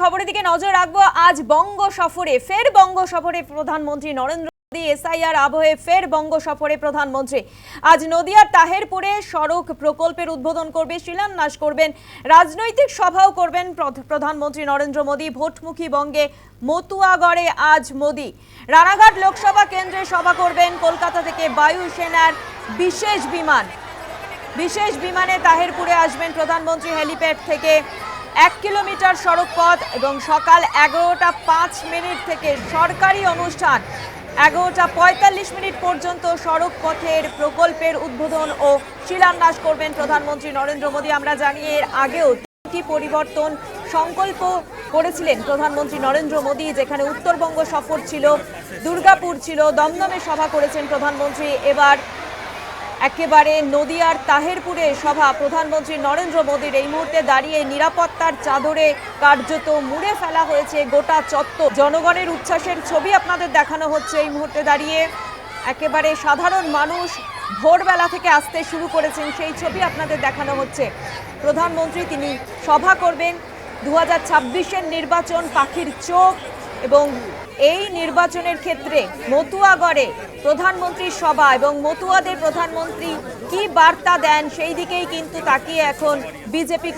খবরের দিকে নজর রাখবো। আজ বঙ্গ সফরে প্রধানমন্ত্রী নরেন্দ্র মোদী। এসআইআর আবহে ফের বঙ্গ সফরে প্রধানমন্ত্রী। আজ নদিয়ার তাহেরপুরে সড়ক প্রকল্পের উদ্বোধন করবে, শিলান্যাস করবেন, রাজনৈতিক সভাও করবেন প্রধানমন্ত্রী নরেন্দ্র মোদী। ভোটমুখী বঙ্গে মতুয়াগড়ে আজ মোদী। রানাঘাট লোকসভা কেন্দ্রে সভা করবেন। কলকাতা থেকে বায়ুসেনার বিশেষ বিমানে তাহেরপুরে আসবেন প্রধানমন্ত্রী। হেলিপ্যাড থেকে 1 কিলোমিটার সড়ক পথ এবং সকাল 11টা 5 মিনিট থেকে সরকারি অনুষ্ঠান 11টা 45 মিনিট পর্যন্ত সড়ক পথের প্রকল্পের উদ্বোধন ও শিলান্যাস করবেন প্রধানমন্ত্রী নরেন্দ্র মোদী। আমরা জানি এর আগেও 3টি পরিবর্তন সংকল্প করেছিলেন প্রধানমন্ত্রী নরেন্দ্র মোদী, যেখানে উত্তরবঙ্গ সফর ছিল, দুর্গাপুর ছিল, দমদমে সভা করেছেন প্রধানমন্ত্রী। এবার একেবারে নদিয়ার তাহেরপুরে সভা প্রধানমন্ত্রী নরেন্দ্র মোদীর। এই মুহূর্তে দাঁড়িয়ে নিরাপত্তার চাদরে কার্যত মুড়ে ফেলা হয়েছে গোটা চত্বর। জনগণের উচ্ছ্বাসের ছবি আপনাদের দেখানো হচ্ছে। এই মুহূর্তে দাঁড়িয়ে একেবারে সাধারণ মানুষ ভোরবেলা থেকে আসতে শুরু করেছেন, সেই ছবি আপনাদের দেখানো হচ্ছে। প্রধানমন্ত্রী তিনি সভা করবেন। 2026-এর নির্বাচন পাখির চোখ, এবং এই নির্বাচনের ক্ষেত্রে মতুয়াগড়ে প্রধানমন্ত্রীর সভা এবং মতুয়াদের প্রধানমন্ত্রী কি বার্তা দেন সেই দিকেই কিন্তু তাকিয়ে এখন বিজেপি।